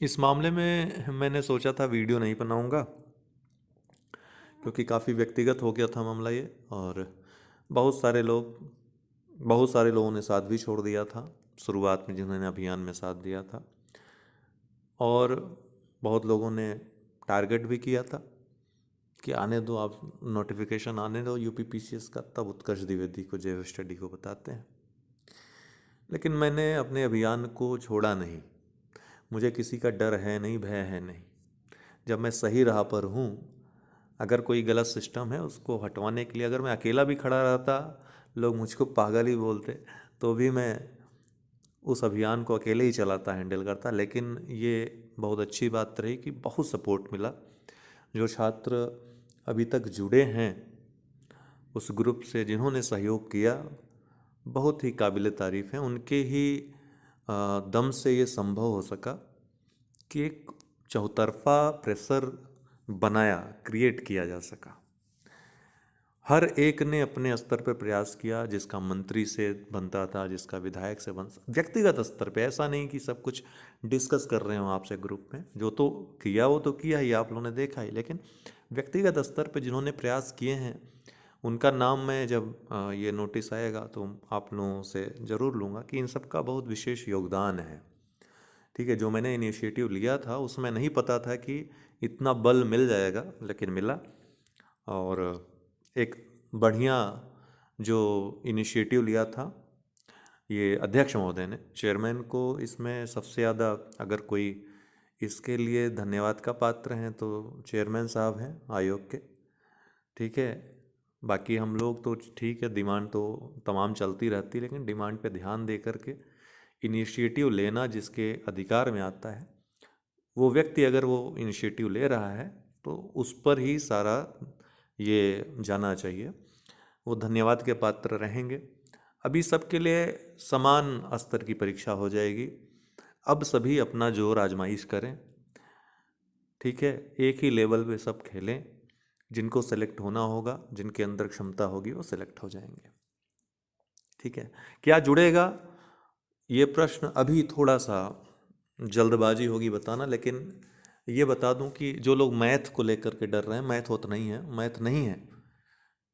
इस मामले में मैंने सोचा था वीडियो नहीं बनाऊंगा, क्योंकि काफ़ी व्यक्तिगत हो गया था मामला ये। और बहुत सारे लोग बहुत सारे लोगों ने साथ भी छोड़ दिया था शुरुआत में, जिन्होंने अभियान में साथ दिया था। और बहुत लोगों ने टारगेट भी किया था कि आने दो, आप नोटिफिकेशन आने दो यूपीपीसीएस का, तब उत्कर्ष द्विवेदी को जैव स्टडी को बताते हैं। लेकिन मैंने अपने अभियान को छोड़ा नहीं। मुझे किसी का डर है नहीं, भय है नहीं। जब मैं सही राह पर हूँ, अगर कोई गलत सिस्टम है उसको हटवाने के लिए अगर मैं अकेला भी खड़ा रहता, लोग मुझको पागल ही बोलते, तो भी मैं उस अभियान को अकेले ही चलाता, हैंडल करता। लेकिन ये बहुत अच्छी बात रही कि बहुत सपोर्ट मिला। जो छात्र अभी तक जुड़े हैं उस ग्रुप से, जिन्होंने सहयोग किया, बहुत ही काबिल तारीफ़ हैं। उनके ही दम से ये संभव हो सका कि एक चौतरफा प्रेशर बनाया, क्रिएट किया जा सका। हर एक ने अपने स्तर पर प्रयास किया, जिसका मंत्री से बनता था, जिसका विधायक से बन, व्यक्तिगत स्तर पे। ऐसा नहीं कि सब कुछ डिस्कस कर रहे हो आपसे ग्रुप में, जो तो किया वो तो किया ही, आप लोगों ने देखा ही। लेकिन व्यक्तिगत स्तर पे जिन्होंने प्रयास किए हैं, उनका नाम मैं जब ये नोटिस आएगा तो आप लोगों से ज़रूर लूँगा कि इन सब का बहुत विशेष योगदान है। ठीक है, जो मैंने इनिशिएटिव लिया था उसमें नहीं पता था कि इतना बल मिल जाएगा, लेकिन मिला। और एक बढ़िया जो इनिशिएटिव लिया था ये अध्यक्ष महोदय ने, चेयरमैन को इसमें सबसे ज़्यादा अगर कोई इसके लिए धन्यवाद का पात्र हैं तो चेयरमैन साहब हैं आयोग के। ठीक है, बाकी हम लोग तो ठीक है, डिमांड तो तमाम चलती रहती, लेकिन डिमांड पे ध्यान दे करके इनिशिएटिव लेना जिसके अधिकार में आता है, वो व्यक्ति अगर वो इनिशिएटिव ले रहा है तो उस पर ही सारा ये जाना चाहिए। वो धन्यवाद के पात्र रहेंगे। अभी सबके लिए समान स्तर की परीक्षा हो जाएगी। अब सभी अपना जोर आजमाइश करें। ठीक है, एक ही लेवल पे सब खेलें। जिनको सेलेक्ट होना होगा, जिनके अंदर क्षमता होगी, वो सेलेक्ट हो जाएंगे। ठीक है, क्या जुड़ेगा, ये प्रश्न अभी थोड़ा सा जल्दबाजी होगी बताना। लेकिन ये बता दूं कि जो लोग मैथ को लेकर के डर रहे हैं, मैथ होता नहीं है, मैथ नहीं है,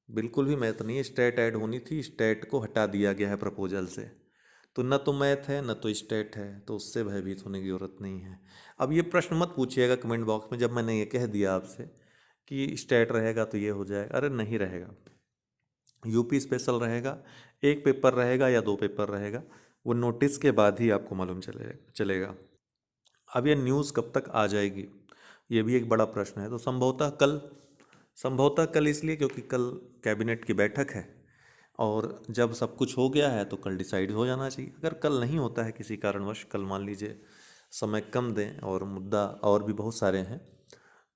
बिल्कुल भी मैथ नहीं है। स्टेट ऐड होनी थी, स्टेट को हटा दिया गया है प्रपोजल से। तो न तो मैथ है न तो स्टेट है, तो उससे भयभीत होने की ज़रूरत नहीं है। अब ये प्रश्न मत पूछिएगा कमेंट बॉक्स में, जब मैंने ये कह दिया आपसे कि स्टेट रहेगा तो ये हो जाएगा। अरे नहीं रहेगा, यूपी स्पेशल रहेगा। एक पेपर रहेगा या दो पेपर रहेगा, वो नोटिस के बाद ही आपको मालूम चलेगा। अब ये न्यूज़ कब तक आ जाएगी, ये भी एक बड़ा प्रश्न है। तो संभवतः कल इसलिए क्योंकि कल कैबिनेट की बैठक है, और जब सब कुछ हो गया है तो कल डिसाइड हो जाना चाहिए। अगर कल नहीं होता है किसी कारणवश, कल मान लीजिए समय कम दें और मुद्दा और भी बहुत सारे हैं,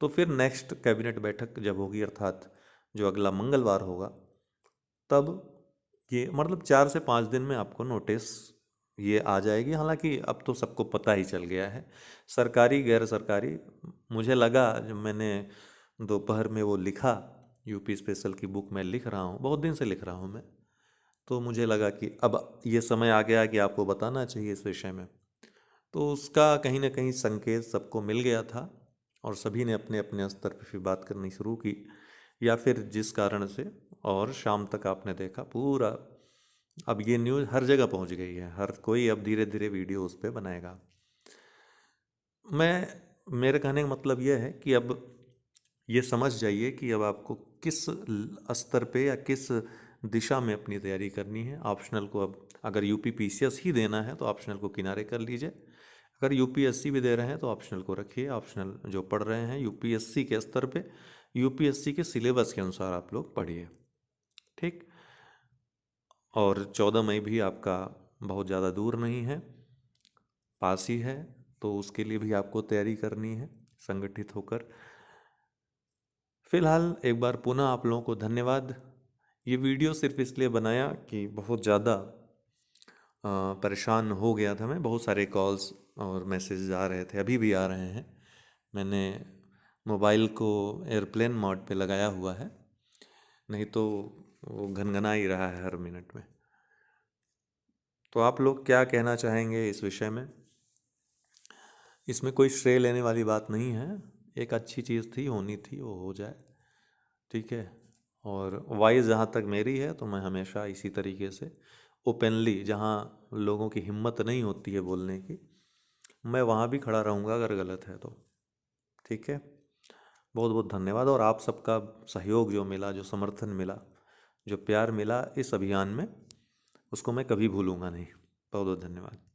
तो फिर नेक्स्ट कैबिनेट बैठक जब होगी, अर्थात जो अगला मंगलवार होगा, तब ये मतलब 4 से 5 दिन में आपको नोटिस ये आ जाएगी। हालांकि अब तो सबको पता ही चल गया है, सरकारी गैर सरकारी। मुझे लगा जब मैंने दोपहर में वो लिखा, यूपी स्पेशल की बुक मैं लिख रहा हूँ, बहुत दिन से लिख रहा हूँ मैं, तो मुझे लगा कि अब ये समय आ गया कि आपको बताना चाहिए इस विषय में। तो उसका कहीं ना कहीं संकेत सबको मिल गया था, और सभी ने अपने अपने स्तर पर फिर बात करनी शुरू की, या फिर जिस कारण से। और शाम तक आपने देखा पूरा, अब ये न्यूज़ हर जगह पहुंच गई है, हर कोई अब धीरे धीरे वीडियो उस पर बनाएगा। मेरे कहने का मतलब यह है कि अब ये समझ जाइए कि अब आपको किस स्तर पे या किस दिशा में अपनी तैयारी करनी है। ऑप्शनल को अब अगर यूपी पीसीएस ही देना है तो ऑप्शनल को किनारे कर लीजिए। अगर यूपीएससी भी दे रहे हैं तो ऑप्शनल को रखिए। ऑप्शनल जो पढ़ रहे हैं यूपीएससी के स्तर पे, यूपीएससी के सिलेबस के अनुसार आप लोग पढ़िए। ठीक। और 14 मई भी आपका बहुत ज़्यादा दूर नहीं है, पास ही है। तो उसके लिए भी आपको तैयारी करनी है संगठित होकर। फिलहाल एक बार पुनः आप लोगों को धन्यवाद। ये वीडियो सिर्फ इसलिए बनाया कि बहुत ज़्यादा परेशान हो गया था मैं। बहुत सारे कॉल्स और मैसेज आ रहे थे, अभी भी आ रहे हैं। मैंने मोबाइल को एयरप्लेन मोड पे लगाया हुआ है, नहीं तो वो घनघना ही रहा है हर मिनट में। तो आप लोग क्या कहना चाहेंगे इस विषय में? इसमें कोई श्रेय लेने वाली बात नहीं है, एक अच्छी चीज़ थी, होनी थी, वो हो जाए, ठीक है। और वाइज जहाँ तक मेरी है तो मैं हमेशा इसी तरीके से ओपनली, जहाँ लोगों की हिम्मत नहीं होती है बोलने की, मैं वहाँ भी खड़ा रहूँगा अगर गलत है तो, ठीक है। बहुत बहुत धन्यवाद। और आप सबका सहयोग जो मिला, जो समर्थन मिला, जो प्यार मिला इस अभियान में, उसको मैं कभी भूलूंगा नहीं। बहुत बहुत धन्यवाद।